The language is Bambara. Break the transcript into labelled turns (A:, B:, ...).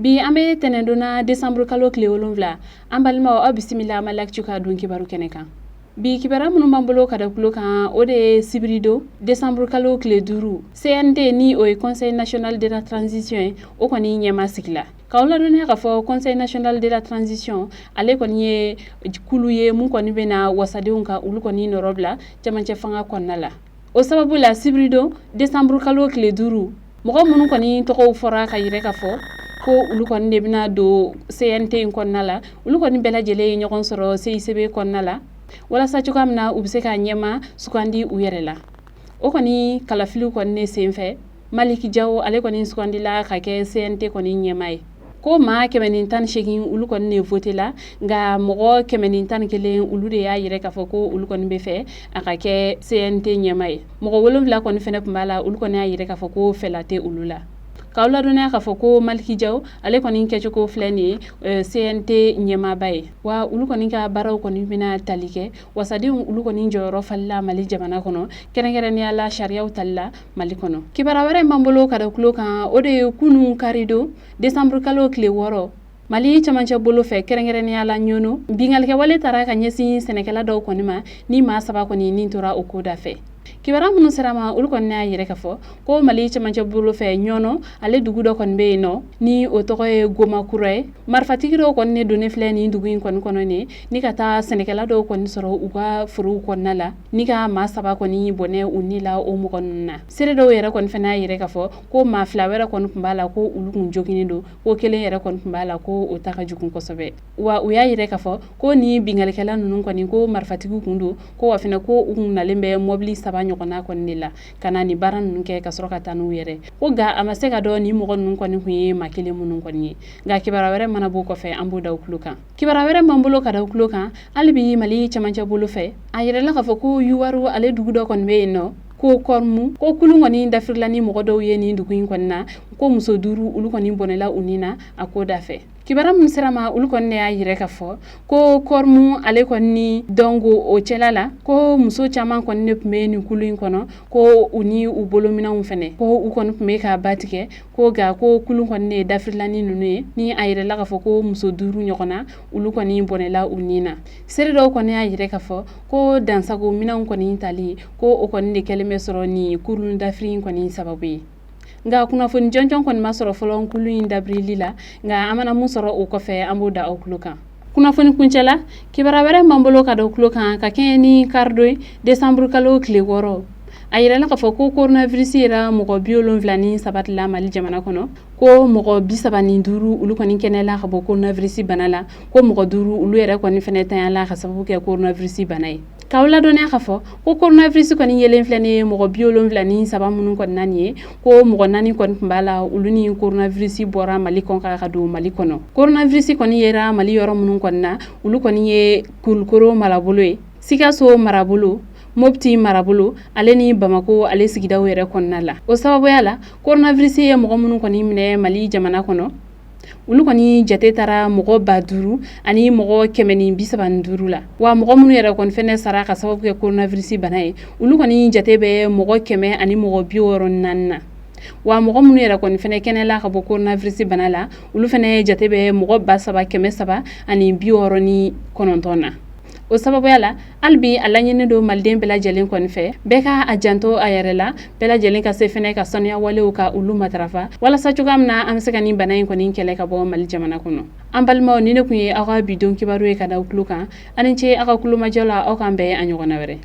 A: Bi an bɛ tɛnɛn donna décembre kalo tile 7 an balimaw aw bisimila an ma lecture ka don kibaru kɛnɛ kan. Bi kibara minnu b'an bolo ka da kulo kan o de ye sibirido décembre kalo tile 5 CNT ni o ye Conseil national de la transition o kɔni ɲɛma sigila. K'aw ladɔnniya ka fɔ Conseil national de la transition ale kɔni ye kulu ye mun kɔni bɛna wasadenw ka olu kɔni nɔrɔ bila cɛmancɛ fanga kɔnɔna la. O sababu la sibirido décembre kalo tile 5 mɔgɔ minnu kɔni tɔgɔw fɔra ka yirɛ ka fɔ ko olu kɔni de bɛna don CNT in kɔnɔna la olu kɔni bɛɛ lajɛlen ye ɲɔgɔn sɔrɔ CICB kɔnɔna la walasa cogoya min na u bɛ se ka ɲɛma sugandi u yɛrɛ la. O kɔni kalafiliw kɔni ne senfɛ Maliki Jawo ale kɔni sugandila ka kɛ CNT kɔni ɲɛma ye. Ko maa 118 olu kɔni ne voté la nka mɔgɔ 111 olu de y'a yɛrɛ k'a fɔ ko olu kɔni bɛ fɛ a ka kɛ CNT ɲɛma ye. Mɔgɔ 7 kɔni fɛnɛ tun b'a la olu kɔni y'a yɛrɛ k'a fɔ ko fɛla tɛ olu la. K'aw ladɔnniya k'a fɔ ko Maliki Jawo ale kɔni kɛcogo filɛ nin ye CNT ɲɛmaaba ye wa olu kɔni ka baaraw kɔni bɛna tali kɛ wasadenw olu kɔni jɔyɔrɔ falila Mali jamana kɔnɔ kɛrɛnkɛrɛnnenya la sariyaw talila Mali kɔnɔ. Kibara wɛrɛ m'an bolo ka da kulo kan o de ye kunun karido décembre kalo tile 6 Mali cɛmancɛ bolo fɛ kɛrɛnkɛrɛnnenya la ɲɔno bingalikɛwale taara ka ɲɛsin sɛnɛkɛla dɔw kɔni ma ni maa 7 kɔni nin tora o koda fɛ. Kibara minnu sera ma olu kɔni y'a yɛrɛ ka fɔ ko Mali cɛmancɛ bolo fɛ ɲɔnɔ ale dugu dɔ kɔni bɛ yen nɔ ni o tɔgɔ ye Gomakura ye marifatigi dɔw kɔni ne donnen filɛ nin dugu in kɔni kɔnɔ ne ni ka taa sɛnɛkɛla dɔw kɔni sɔrɔ u ka forow kɔnɔna la ni ka maa 7 kɔni bɔnɛ u ni la o mɔgɔ ninnu na. Seere dɔw yɛrɛ kɔni fana y'a yɛrɛ ka fɔ ko maa 2 wɛrɛ kɔni tun b'a la ko olu kun joginen don ko kelen yɛrɛ kɔni tun b'a la ko o ta ka jugu kosɛbɛ wa u y'a yɛrɛ ka fɔ ko ni bingalikɛla ninnu kɔni ko marifatigiw kun don ko wa fana ko u kun nalen bɛ mobili 7 ɲɔgɔnna kɔni de la ka na ni baara ninnu kɛ ka sɔrɔ ka taa n'u yɛrɛ ko nka a ma se ka dɔn ni mɔgɔ ninnu kɔni kun ye maa 1 minnu kɔni ye nka kibara wɛrɛ mana bɔ kɔfɛ an b'o da u tulo kan. Kibara wɛrɛ m'an bolo ka da u tulo kan hali bi Mali cɛmancɛ bolo fɛ a yirɛla k'a fɔ ko Yuwaru ale dugu dɔ kɔni bɛ yen nɔ ko kɔrmu ko kulun kɔni dafirila ni mɔgɔ dɔw ye nin dugu in kɔni na ko muso 5 olu kɔni bɔnɛla u ni na a ko da fɛ. Kibara min sera ma olu kɔni y'a yɛrɛ ka fɔ ko kɔrmu ale kɔni ni dɔngo o cɛla la ko muso caman kɔni ne tun bɛ nin kulu in kɔnɔ ko u ni u bolominɛnw fɛnɛ ko u kɔni tun bɛ ka ba tigɛ ko ga ko kulun kɔni ne dafirila ni ninnu ye ni a yɛrɛla ka fɔ ko muso 5 ɲɔgɔnna olu kɔni bɔnɛla u ni na. Seere dɔw kɔni y'a yɛrɛ ka fɔ ko dansago minɛnw kɔni tali ko o kɔni de kɛlen bɛ sɔrɔ ni kurun dafiri in kɔni sababu ye. Nka kunnafoni jɔnjɔn kɔni ma sɔrɔ fɔlɔ kulu in dabrili la nka an mana mun sɔrɔ o kɔfɛ an b'o da aw tulo kan. Kunnafoni kuncɛla kibara wɛrɛ m'an bolo ka da aw tulo kan ka kɛɲɛ ni karido ye décembre kalo tile 6 a yirɛla k'a fɔ ko coronavirus yɛrɛ mɔgɔ 73 la Mali jamana kɔnɔ ko mɔgɔ 35 olu kɔni kɛnɛyala ka bɔ coronavirus bana la ko mɔgɔ 5 olu yɛrɛ kɔni fɛnɛ tanyala ka sababu kɛ coronavirus bana ye. K'aw ladɔnniya ka fɔ ko coronavirus kɔni yelen filɛ nin ye mɔgɔ 73 minnu kɔni na nin ye ko mɔgɔ 4 kɔni tun b'a la olu ni coronavirus bɔra Mali kɔn ka don Mali kɔnɔ. Coronavirus kɔni yera Mali yɔrɔ minnu kɔni na olu kɔni ye Kulukoro marabolo ye Sikaso marabolo Mopti marabolo ale ni Bamako ale sigidaw yɛrɛ kɔnɔna la. O sababuya la coronavirus ye mɔgɔ minnu kɔni minɛ Mali jamana kɔnɔ olu kɔni jate taara mɔgɔ 5000 ani mɔgɔ 135 la wa mɔgɔ minnu yɛrɛ kɔni fɛnɛ sara ka sababu kɛ coronavirus bana ye olu kɔni jate bɛ mɔgɔ 100 ani mɔgɔ 64 na wa mɔgɔ minnu yɛrɛ kɔni fɛnɛ kɛnɛla ka bɔ coronavirus bana la olu fɛnɛ jate bɛ mɔgɔ 3700 ani 69 na. O sababuya la hali bi a laɲini don maliden bɛɛ lajɛlen kɔni fɛ bɛɛ ka a janto a yɛrɛ la bɛɛ lajɛlen ka se fɛnɛ ka sanuya walew ka olu matarafa walasa cogoya min na an bɛ se ka nin bana in kɔni kɛlɛ ka bɔ Mali jamana kɔnɔ. An balimaw ni ne kun ye aw ka bidon kibaru ye ka da aw tulo kan ani ce aw ka kulomajɔ la aw kan bɛɛ a ɲɔgɔnna wɛrɛ.